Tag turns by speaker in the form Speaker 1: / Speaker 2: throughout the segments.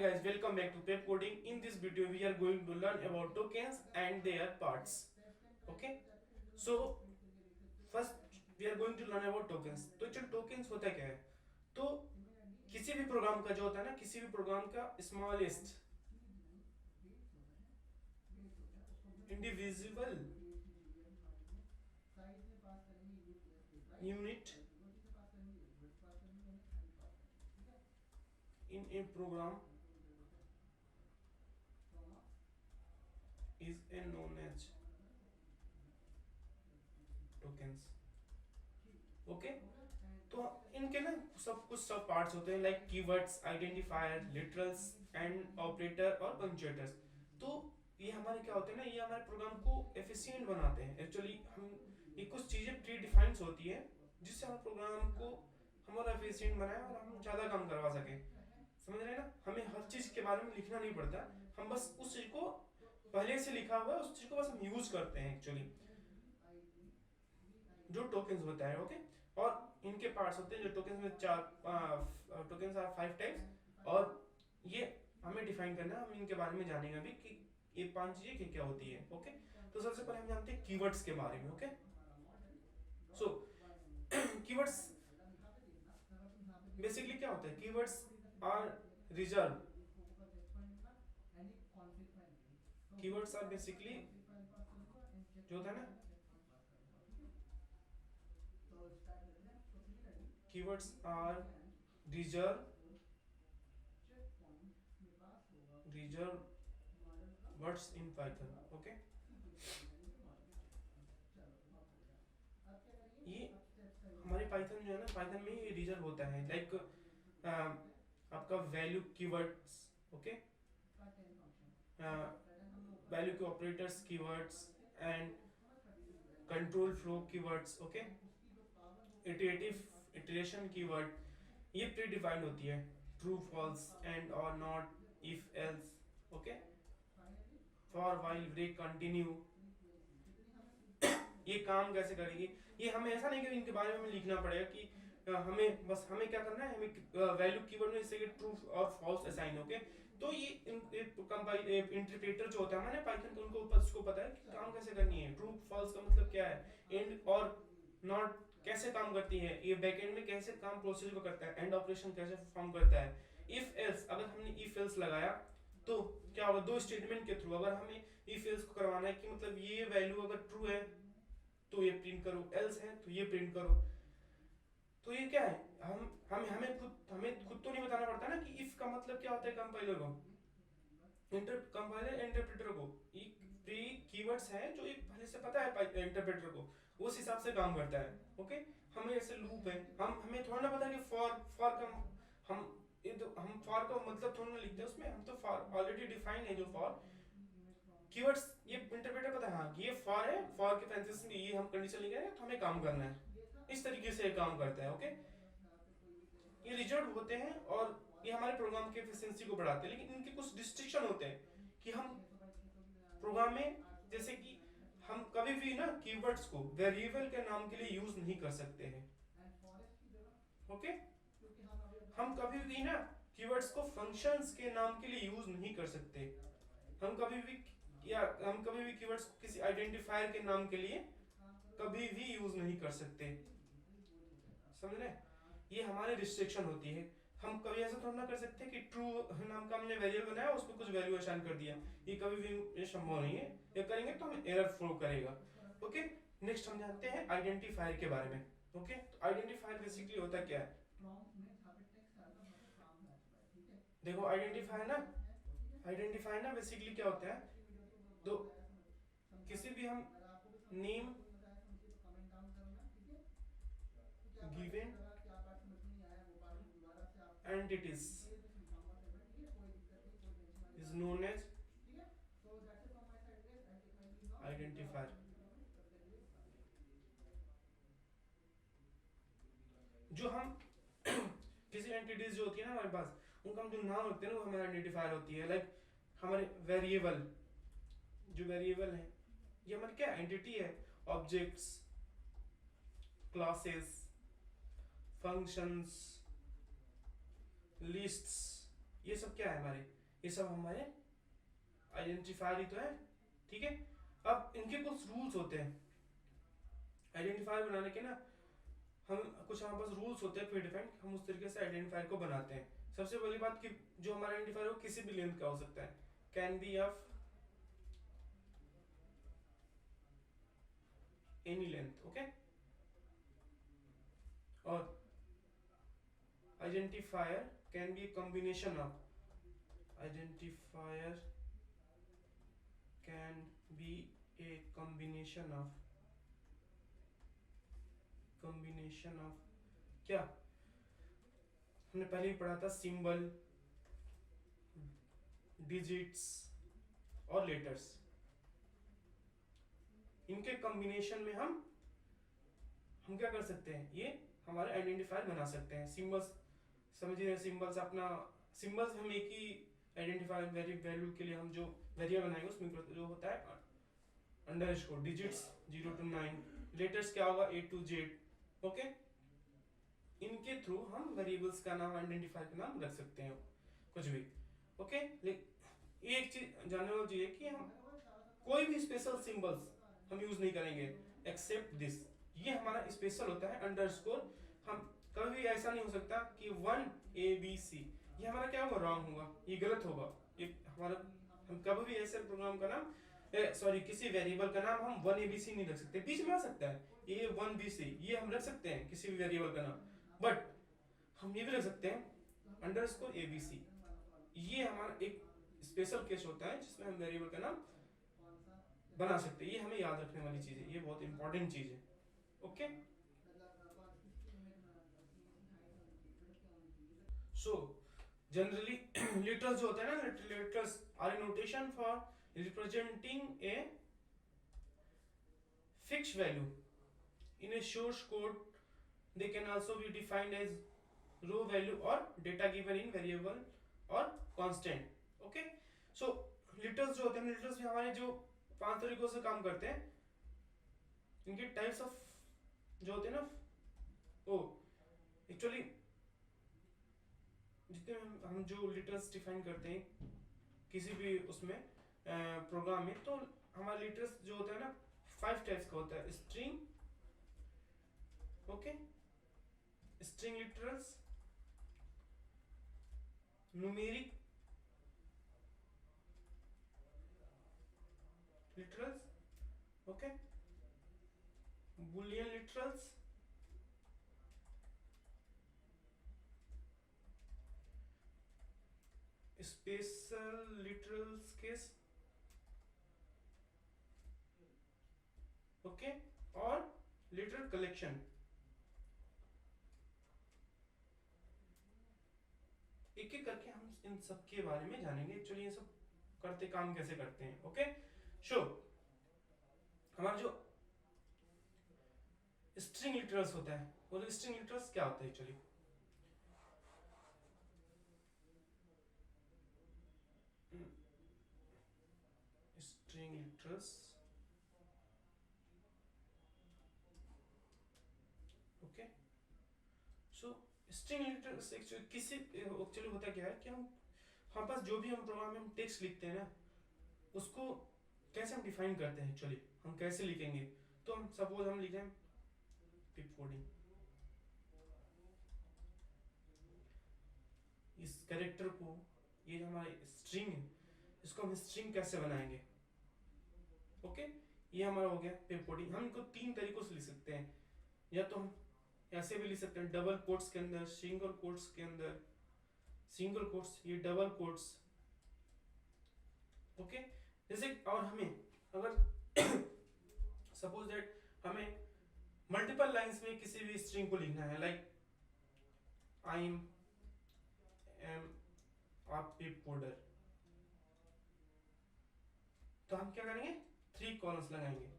Speaker 1: guys, welcome back to Pep Coding. In this video, we are going to learn about tokens and their parts. Okay, so first we are going to learn about tokens. तो जो tokens होता क्या है? तो किसी भी programme का जो होता है ना, किसी भी प्रोग्राम का smallest indivisible unit in a program is known as tokens. Okay तो इनके ना सब पार्ट्स होते हैं like keywords, identifier, literals and operator और पंक्चुएटर्स. तो ये हमारे क्या होते हैं ना, ये हमारे प्रोग्राम को एफिशिएंट बनाते हैं. एक्चुअली हम ये कुछ चीजें प्री डिफाइंड होती है जिससे हम प्रोग्राम को हमारा एफिशिएंट बनाए और हम ज्यादा काम करवा सके. समझ रहे हैं ना, हमें हर चीज के बारे में लिखना नहीं पड़ता, हम बस उस चीज को पहले से लिखा हुआ है उस चीज को बस हम यूज करते हैं एक्चुअली. जो टोकन्स होता है ओके. और इनके पार्ट्स होते हैं जो टोकन्स में चार टोकन्स आर 5 टाइप्स और ये हमें डिफाइन करना है. हम इनके बारे में जानेंगे अभी कि ये 5 चीजें क्या होती है. ओके तो सबसे पहले हम जानते हैं कीवर्ड्स के बारे में. ओके सो कीवर्ड्स बेसिकली क्या होता है. Keywords are reserved. Keywords are basically जो होता है ना, keywords are reserved words in Python. Okay, ये हमारे पाइथन जो है ना, पाइथन में ये रिजर्व होता है लाइक आपका वैल्यू कीवर्ड्स. ओके वैल्यू के operators keywords and control flow keywords. Okay iterative iteration keyword ये प्री डिफाइंड होती है. ट्रू फॉल्स एंड और not, if else. Okay for while break continue. ये काम कैसे करेगी, ये हमें ऐसा नहीं कि इनके बारे में लिखना पड़ेगा कि हमें बस हमें क्या करना है, हमें वैल्यू कीवर्ड में इससे ट्रू और फॉल्स असाइन. ओके तो ये इंटरप्रेटर जो होता है हमारे पाइथन का, उनको उसको पता है कि काम कैसे करनी है. ट्रू फॉल्स का मतलब क्या है, एंड और नॉट कैसे काम करती है, ये बैकएंड में कैसे काम प्रोसेस को करता है, एंड ऑपरेशन कैसे परफॉर्म करता है. इफ एल्स, अगर हमने इफ एल्स लगाया तो क्या होगा, दो स्टेटमेंट के थ्रू अगर हमें इफ एल्स को करवाना है कि मतलब ये वैल्यू अगर ट्रू है तो ये प्रिंट करो, एल्स है तो ये प्रिंट करो. तो ये क्या है, हमें खुद तो नहीं बताना पड़ता ना कि इफ का मतलब क्या होता है कंपाइलर को, कंपाइलर इंटरप्रेटर को. प्री कीवर्ड्स हैं जो एक पहले से पता है इंटरप्रेटर को, उस हिसाब से काम करता है. ओके हमें ऐसे लूप है, हमें थोड़ा ना पता कि फॉर का हम फॉर का मतलब थोड़ा ना लिखते हैं उसमें, हम तो फॉर ऑलरेडी डिफाइन है जो फॉर कीवर्ड्स. ये इंटरप्रेटर पता है हाँ कि ये फॉर है, फॉर के पैरेंथेसिस में ये हम कंडीशन लिख रहे हैं तो हमें काम करना है. इस तरीके से काम करता है. ओके ये रिजर्व होते हैं और ये हमारे प्रोग्राम की एफिशिएंसी को बढ़ाते हैं. लेकिन इनके कुछ डिस्ट्रिक्शन होते हैं कि हम प्रोग्राम में जैसे कि हम कभी भी ना कीवर्ड्स को वेरिएबल के नाम के लिए यूज नहीं कर सकते हैं. ओके हम कभी भी ना कीवर्ड्स को फंक्शंस के नाम के लिए यूज नहीं कर सकते. हम कभी भी कीवर्ड्स को किसी आइडेंटिफायर के नाम के लिए कभी भी यूज नहीं कर सकते. समझ रहे, ये हमारी रिस्ट्रिक्शन होती है. हम कभी ऐसा थोड़ा ना कर सकते कि ट्रू नाम का हमने वेरिएबल बनाया उसमें कुछ वैल्यू असाइन कर दिया, ये कभी भी संभव नहीं है. ये करेंगे तो हमें एरर फ्लो करेगा. ओके नेक्स्ट हम जानते हैं आइडेंटिफायर के बारे में. ओके तो आइडेंटिफायर बेसिकली होता क्या है, देखो आइडेंटिफायर ना बेसिकली क्या होता है, तो किसी भी हम name given entities is known as identifier. जो हम किसी एंटिटीज जो होती है ना हमारे पास, उनका हम जो नाम रखते हैं ना वो हमारा आइडेंटिफायर होती है. लाइक हमारे वेरिएबल, जो वेरिएबल है ये हमारी क्या एंटिटी है. ऑब्जेक्ट्स, क्लासेस, फंक्शंस, लिस्ट्स, ये सब क्या है हमारे, ये सब हमारे आइडेंटिफायर ही तो है, ठीक है। अब इनके कुछ रूल्स होते हैं आइडेंटिफायर बनाने के ना, हम कुछ हमारे पास रूल्स होते हैं प्री डिफाइंड, हम उस तरीके से आइडेंटिफायर को बनाते हैं। सबसे पहली बात कि जो हमारा आइडेंटिफायर हो किसी भी लेंथ का हो सकता है, can be of any length, okay. और identifier can be a combination of identifier can be a combination of क्या हमने पहले ही पढ़ा था, सिंबल, डिजिट्स और लेटर्स, इनके कॉम्बिनेशन में हम क्या कर सकते हैं, ये हमारे आइडेंटिफायर बना सकते हैं। सिंबल्स समझिए, सिंबल्स अपना सिंबल्स हम एक ही आइडेंटिफायर वैल्यू के लिए हम जो वेरिएबल बनाएंगे उसमें जो होता है अंडरस्कोर, डिजिट्स 0 to 9, लेटर्स क्या होगा A to Z, ओके। इनके थ्रू हम वेरिएबल्स का नाम, आइडेंटिफायर का नाम रख सकते हैं कुछ भी, ओके। एक चीज जानने वाली चीज है कि हम कोई भी स्पेशल सिंबल्स हम यूज नहीं करेंगे एक्सेप्ट दिस, ये हमारा स्पेशल होता है अंडरस्कोर। हम कभी भी ऐसा नहीं हो सकता कि 1 ABC, ये हमारा क्या होगा, रॉन्ग होगा, ये गलत होगा, ये हमारा, हम कभी भी ऐसे प्रोग्राम का नाम सॉरी किसी वेरिएबल का नाम हम 1ABC नहीं रख सकते, बीच में आ सकता है A1BC, ये हम रख सकते हैं किसी भी वेरिएबल का नाम, बट हम ये भी रख सकते हैं अंडरस्कोर ABC, ये हमारा एक स्पेशल केस होता है जिसमें हम वेरिएबल का नाम बना सकते हैं। ये हमें याद रखने वाली चीज है, ये बहुत इंपॉर्टेंट चीज है, ओके। सो जनरली लिटरल्स जो होते हैं ना, literals are a notation for representing a fixed value in a source code, they can also be defined as raw value और डेटा गिवन इन वेरिएबल और कांस्टेंट, ओके। सो लिटरल्स जो होते हैं, literals भी हमारे जो 5 तरीकों से काम करते हैं, इनके टाइप्स ऑफ जो होते हैं ना, ओ एक्चुअली जितने हम जो लिटर्स डिफाइन करते हैं किसी भी उसमें प्रोग्राम में, तो हमारा लिटर्स जो होता है ना 5 टाइप्स का होता है, string, okay, string literals, numeric literals, okay, Boolean literals, special literals case, okay, और लिटरल कलेक्शन। एक एक करके हम इन सब के बारे में जानेंगे, एक्चुअली ये सब करते काम कैसे करते हैं, ओके। सो हमारा जो स्ट्रिंग लिटरल्स होता है, वो स्ट्रिंग लिटरल्स क्या होता है एक्चुअली, स्ट्रिंग लिटरल्स, ओके। सो स्ट्रिंग लिटरल्स एक्चुअली किसी एक्चुअली होता क्या है कि हम पास जो भी हम प्रोग्राम में हम टेक्स्ट लिखते हैं ना, उसको कैसे हम डिफाइन करते हैं, एक्चुअली हम कैसे लिखेंगे। तो हम सपोज हम लिखें पिप कोडिंग, इस कैरेक्टर को, ये जो हमारा स्ट्रिंग है, इसको हम स्ट्रिंग कैसे बनाएंगे, ओके। ये हमारा हो गया पिप कोडिंग। हम इनको 3 तरीकों से लिख सकते हैं, या तो हम ऐसे भी लिख सकते हैं डबल कोट्स के अंदर, सिंगल कोट्स के अंदर, सिंगल कोट्स, ये डबल कोट्स, ओके। जैसे और हमें अगर सपोज दैट हमें मल्टीपल लाइंस में किसी भी स्ट्रिंग को लिखना है, like I am a pip coder, तो हम क्या करेंगे, 3 कॉलम्स लगाएंगे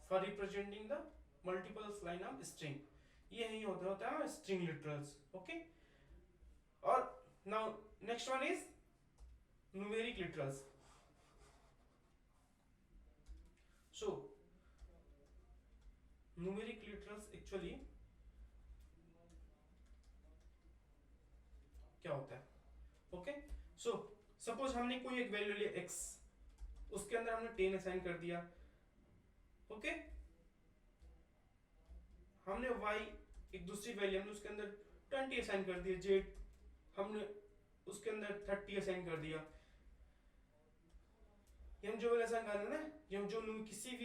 Speaker 1: for representing the multiple line of string. ये ही होता है स्ट्रिंग लिटरल्स, ओके। और now next one is numeric literals. So numeric literals actually क्या होता है। ओके, सो सपोज हमने कोई एक वैल्यू लिया x, उसके अंदर हमने 10 असाइन कर दिया। ओके, हमने y एक दूसरी वैल्यू हमने उसके अंदर 20 असाइन कर दिया, z हमने उसके अंदर 30 असाइन कर दिया। ये हम जो वैल्यू असाइन कर रहे हैं ना, ये हम जो किसी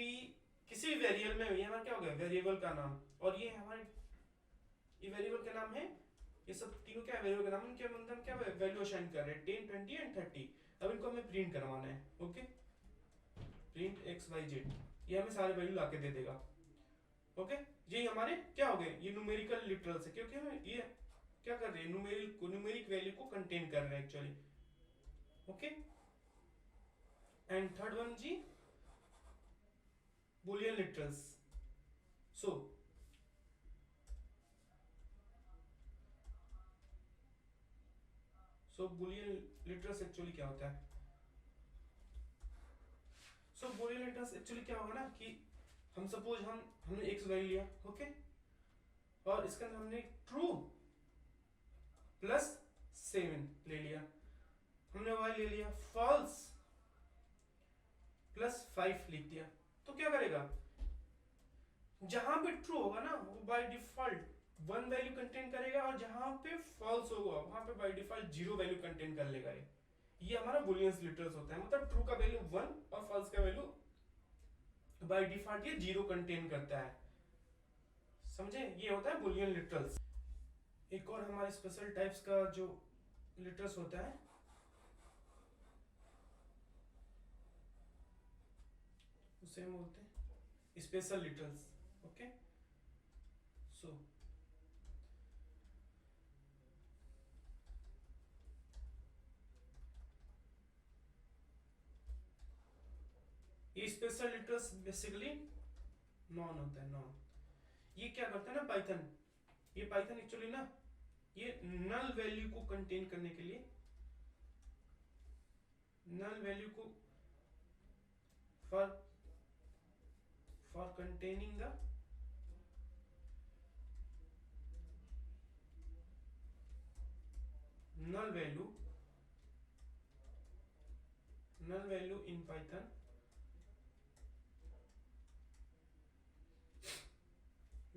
Speaker 1: भी वेरिएबल में, ये हमारा क्या हो गया, वेरिएबल का नाम, और ये हमारे ये वेरिएबल का नाम है, ये सब तीनों क्या है, वेरिएबल का नाम, इनके अंदर क्या वैल्यू असाइन कर रहे हैं 10, 20 एंड 30। अब इनको हमें प्रिंट करवाना है। Okay, print x y z, ये हमें सारे वैल्यू लाके दे देगा। ओके, ये हमारे क्या हो गए, ये न्यूमेरिकल लिटरल्स है, क्योंकि हम ये क्या कर रहे हैं, न्यूमेरिक वैल्यू को कंटेन कर रहे हैं actually. Okay, and third one जी boolean literals। so boolean literals actually क्या होता है, boolean literals एक्चुअली क्या होगा ना कि हम सपोज हमने x वैल्यू लिया। ओके, और इसके अंदर हमने ट्रू प्लस 7 ले लिया, हमने y ले लिया फॉल्स प्लस 5 लिख दिया। तो क्या करेगा, जहां पे ट्रू होगा ना वो बाय डिफॉल्ट 1 वैल्यू कंटेन करेगा, और जहां पे फॉल्स होगा वहां पे बाय डिफॉल्ट 0 वैल्यू कंटेन कर लेगा। ये हमारा बूलियन लिटरल्स होता है, मतलब ट्रू का वैल्यू 1 और फॉल्स का वैल्यू बाय डिफॉल्ट ये 0 कंटेन करता है। समझे, ये होता है बूलियन लिटरल्स। एक और हमारे स्पेशल टाइप्स का जो लिटरल्स होता है उसे हम बोलते हैं स्पेशल लिटरल्स। ओके, सो ये स्पेशल लिटरल्स बेसिकली नॉन होता है, नॉन। ये क्या करता है ना पाइथन, ये पाइथन एक्चुअली ना ये नल वैल्यू को कंटेन करने के लिए, नल वैल्यू को for containing the null value in Python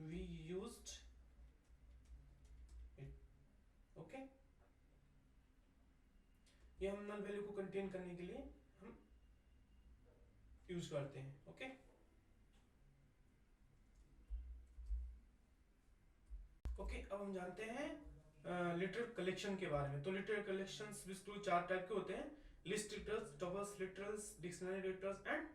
Speaker 1: we used it। Okay, ये हम नल वैल्यू को कंटेन करने के लिए हम यूज करते हैं। ओके, ओके, अब हम जानते हैं लिटरल कलेक्शन के बारे में। तो लिटरल कलेक्शंस बेसिकली 4 टाइप के होते हैं, list literals, tuples literals, dictionary literals and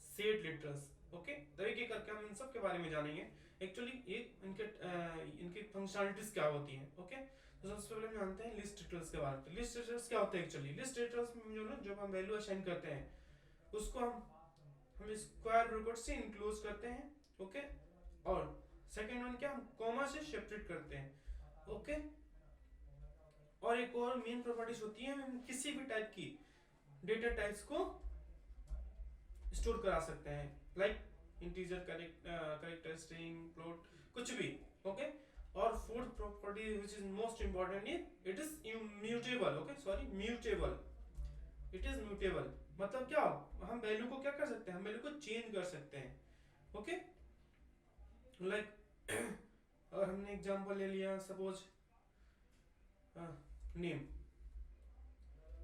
Speaker 1: set literals. Okay, तो एक एक करके हम इन सब के बारे में जानेंगे एक्चुअली ये इनके फंक्शनलिटीज क्या होती हैं। ओके, तो सबसे पहले हम जानते हैं लिस्ट लिटरल्स के बारे में। लिस्ट लिटरल्स क्या होते हैं एक्चुअली, लिस्ट लिटरल्स में जो ना जब हम वैल्यू असाइन करते हैं उसको हम स्क्वायर ब्रैकेट से इंक्लोज करते हैं। ओके, और सेकेंड वन क्या, हम कॉमा से सेपरेट करते हैं। ओके, और एक और मेन प्रॉपर्टीज होती है, हम किसी भी टाइप की डेटा टाइप्स को स्टोर करा सकते हैं, like integer, character, string, float, कुछ भी। ओके, और fourth property which is most important is it is immutable. Okay, sorry, mutable, it is mutable. मतलब क्या, हम वैल्यू को क्या कर सकते हैं, हम वैल्यू को चेंज कर सकते हैं। ओके, लाइक और हमने एग्जांपल ले लिया सपोज नेम,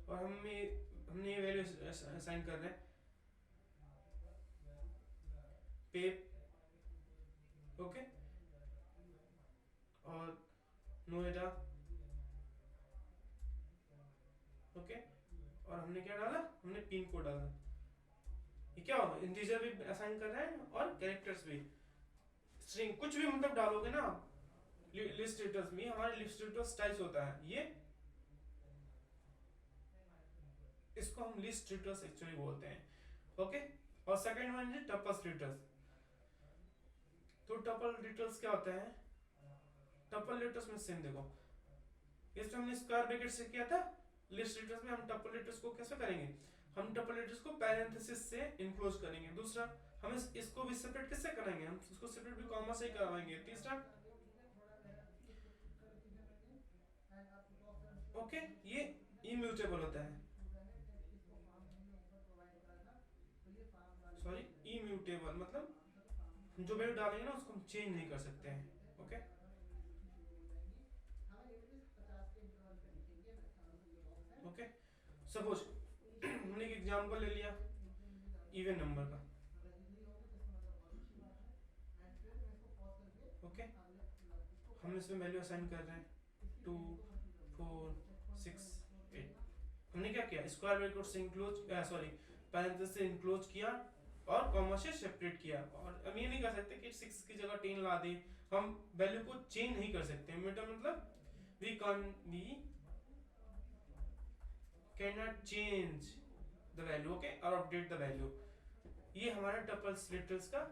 Speaker 1: और हमने ये वैल्यू असाइन कर रहे हैं पे। ओके, और नोएडा। ओके, और हमने क्या डाला, हमने पिन कोड डाला। ये क्या होगा, इंटीजर भी असाइन कर रहे हैं और कैरेक्टर्स भी, स्ट्रिंग, कुछ भी मतलब डालोगे ना लिस्ट स्टेटस में। हमारे लिस्ट स्टेटस टाइप्स होता है ये, इसको हम लिस्ट स्टेटस एक्चुअली बोलते हैं। ओके, और सेकंड वन है टपल स्टेटस। तो टपल स्टेटस क्या होता है, टपल स्टेटस में सेम देखो, इसमें हमने स्क्वायर ब्रैकेट से किया था, लिस्ट स्टेटस में हम टपल स्टेटस को कैसे करेंगे, हम टपल स्टेटस को पैरेंथेसिस से इंक्लोज करेंगे। दूसरा, हम इसको भी सेपरेट कैसे करेंगे, हम इसको सेपरेट भी कॉमा से ही करवाएंगे। तीसरा, ओके, ये इम्यूटेबल होता है, सॉरी इम्यूटेबल मतलब जो वैल्यू डालेंगे ना उसको हम चेंज नहीं कर सकते हैं। ओके, ओके, सपोज हमने एक एग्जांपल ले लिया इवन नंबर का। ओके, हम इसमें वैल्यू असाइन कर रहे हैं 2 4 6 8। हमने क्या किया, स्क्वायर ब्रैकेट से इंक्लोज सॉरी पैरेंथेसिस से इंक्लोज किया और कॉमा से सेपरेट किया। और हम ये नहीं कर सकते कि 6 की जगह 10 ला दे, हम वैल्यू को चेंज नहीं कर सकते। मतलब we can not change the value, okay, और अपडेट द वैल्यू। ये हमारा टपल्स लिटरल्स का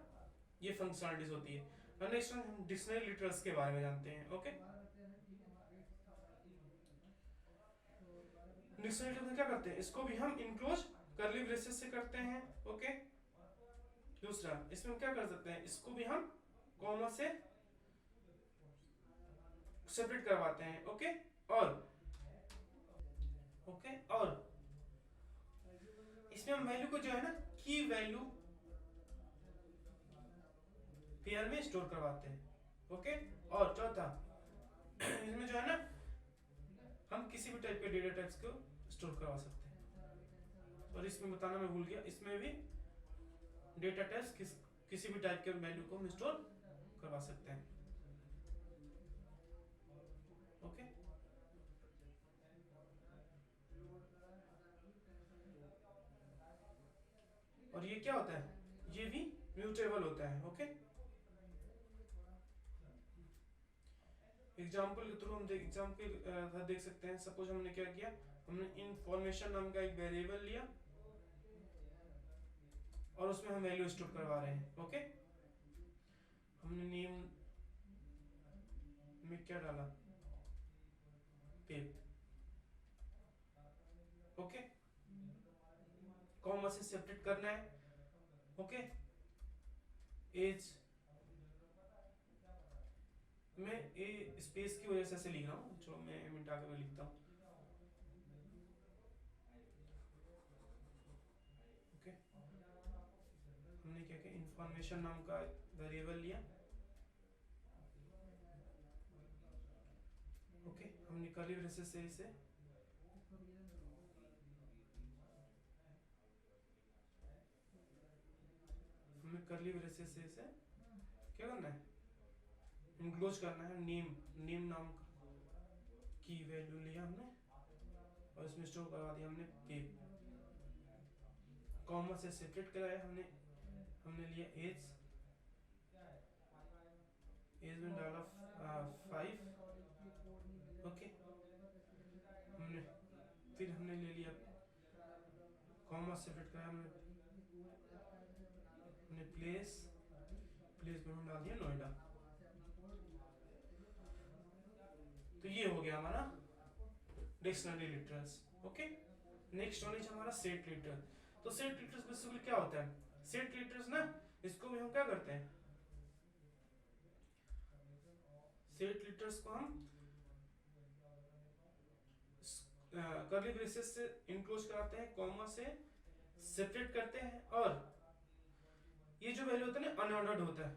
Speaker 1: ये फंक्शनलिटीज होती है। नेक्स्ट हम डिक्शनरी लिटरल्स के बारे में जानते हैं। ओके, डिक्शनरी लिटरल्स में क्या करते हैं, इसको भी हम इनक्लोज करली ब्रेसेस से करते हैं। ओके, दूसरा इसमें हम क्या कर सकते हैं, इसको भी हम कॉमा से सेपरेट करवाते हैं। ओके, और इसमें हम वैल्यू को जो है ना की वैल्यू पेयर में स्टोर करवाते हैं। ओके, और चौथा इसमें जो है ना हम किसी भी टाइप के डेटा टाइप्स को स्टोर करवा सकते हैं। और इसमें बताना मैं भूल गया, इसमें भी डेटा टाइप्स किसी भी टाइप के वैल्यू को हम स्टोर करवा सकते हैं। ओके, और ये क्या होता है, ये भी म्यूटेबल होता है। ओके, एग्जाम्पल के थ्रू हम एग्जाम्पल देख सकते हैं। सपोज हमने क्या किया, हमने इनफॉर्मेशन नाम का एक वेरिएबल लिया और उसमें हम वैल्यू स्टोर करवा रहे हैं। ओके, हमने नेम में क्या डाला, पेप। ओके, कॉमा से सेपरेट करना है। ओके, एज मैं ए स्पेस की वजह से लिख रहा हूँ, जो मैं मिटा के लिखता हूँ। ओके, हमने क्या किया, इंफॉर्मेशन नाम का वेरिएबल लिया। ओके, हमने कर्ली ब्रेसेस से इसे कर्ली ब्रेसेस से इसे क्या करना है, इनक्लोज करना है। नेम नाम की वैल्यू लिया हमने और इसमें स्टोर करवा दिया हमने पेप। कॉमा से सेपरेट कराया हमने लिया एज में डाला 5। ओके, फिर हमने ले लिया कॉमा सेपरेट कराया हमने प्लेस में हम डाल दिया नोएडा। तो ये हो गया हमारा dictionary literals. Okay, next one is हमारा सेट लिटर। तो सेट लिटर्स बेसिकली क्या होता है, सेट लिटर्स ना इसको भी हम क्या करते हैं, सेट लिटर्स को हम कर्ली ब्रेसेस से इनक्लोज कराते हैं, कॉमा से सेपरेट करते हैं, और ये जो वैल्यू होता है ना अनऑर्डर्ड होता है।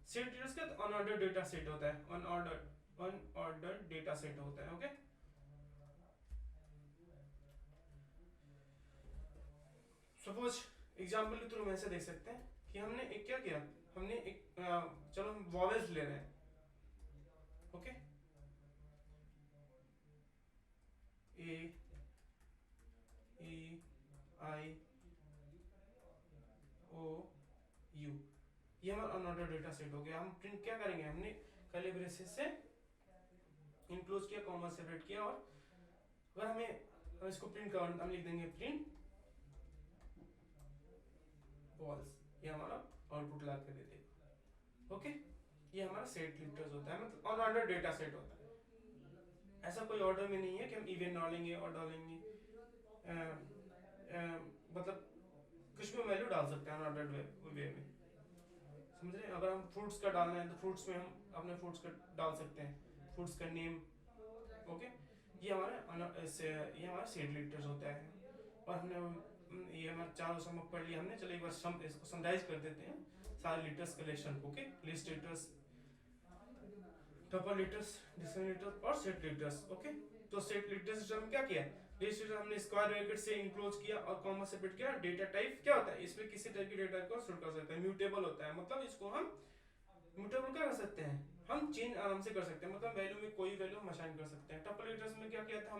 Speaker 1: सेट लिटर्स का अनऑर्डर्ड डेटा सेट होता है, अनऑर्डर्ड डेटा सेट होता है। ओके, सपोज एग्जांपल के थ्रू हम ऐसे देख सकते हैं कि हमने एक क्या किया, हमने एक चलो हम वॉवेल्स ले रहे हैं। Okay, A E I O you, ये हमारा अनऑर्डर्ड डेटा सेट हो गया। हम प्रिंट क्या करेंगे, हमने कर्ली ब्रेसेस से इनक्लोज किया, कॉमा सेपरेट किया, और अगर हमें इसको प्रिंट करना, हम लिख देंगे प्रिंट वॉल्स, ये हमारा आउटपुट ला के दे देगा। ओके, ये हमारा सेट लिटर्स होता है, मतलब अनऑर्डर्ड डेटा सेट होता है। ऐसा कोई ऑर्डर में नहीं है कि हम इवन डालेंगे और डालेंगे, मतलब कुछ भी वैल्यू डाल सकते हैं अनऑर्डर्ड वे में, समझ रहे हैं। अगर हम फ्रूट्स का डालना है तो फ्रूट्स में हम अपने फ्रूट्स का डाल सकते हैं, फ्रूट्स का नेम ओके, ये हमारा सेट लिटर्स होता है। और हमने ये हमारा चारों समक पढ़ लिया हमने। चलो एक बार इसको समराइज कर देते हैं सारे litres collection. Okay, list litres, tuple litres, distance litres और सेट लिटर्स। ओके, तो सेट लिटर्स सिस्टम में क्या किया, लिस्ट लिटर हमने स्क्वायर ब्रैकेट से इनक्लोज किया और कॉमा सेपरेट किया। डेटा टाइप क्या होता है, इसमें किसी टाइप के डेटा को स्टोर कर सकते हैं, म्यूटेबल होता है, मतलब इसको हम म्यूटेबल क्या कर सकते हैं, हम चेंज आराम से कर सकते हैं, मतलब वैल्यू में कोई वैल्यू हम असाइन कर सकते हैं। टपल लिटर्स में क्या किया था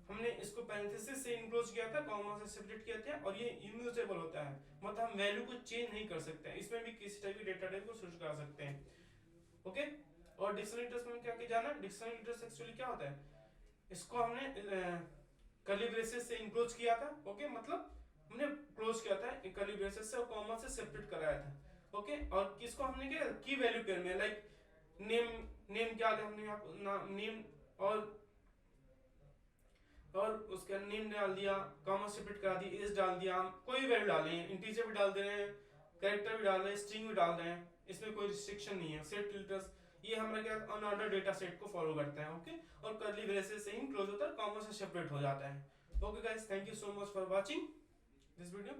Speaker 1: हमने इसको पैरेंथेसिस से इनक्लोज किया था, कॉमा से सेपरेट किया था, और ये इम्यूटेबल होता है, मतलब हम वैल्यू को चेंज नहीं कर सकते हैं, इसमें भी किसी टाइप के डेटा टाइप को स्विच कर सकते हैं। ओके, और डिक्शनरी लिटर्स में क्या जाना, डिक्शनरी लिटर्स एक्चुअली क्या होता है, इसको हमने कर्ली ब्रेसेस से इनक्लोज किया था। ओके, मतलब हमने क्लोज किया था कर्ली ब्रेसेस से और कॉमा से सेपरेट कराया था। ओके, और किसको हमने क्या की वैल्यू पेयर में, लाइक नेम क्या लिया हमने यहाँ नेम और उसका नेम डाल दिया, कॉमा सेपरेट करा दी, एज डाल दिया, हम कोई वैल्यू डाले हैं, इंटीजर भी डाल दे रहे हैं, कैरेक्टर भी डाल रहे हैं, स्ट्रिंग भी डाल रहे हैं, इसमें कोई रिस्ट्रिक्शन नहीं है। सेट फिल्टर्स ये हमारा क्या अनऑर्डर डेटा सेट को फॉलो करता है। ओके, और कर्ली ब्रेसेस से ही क्लोज होता है, कॉमा से सेपरेट हो जाता है। Okay guys, thank you so much for watching this video.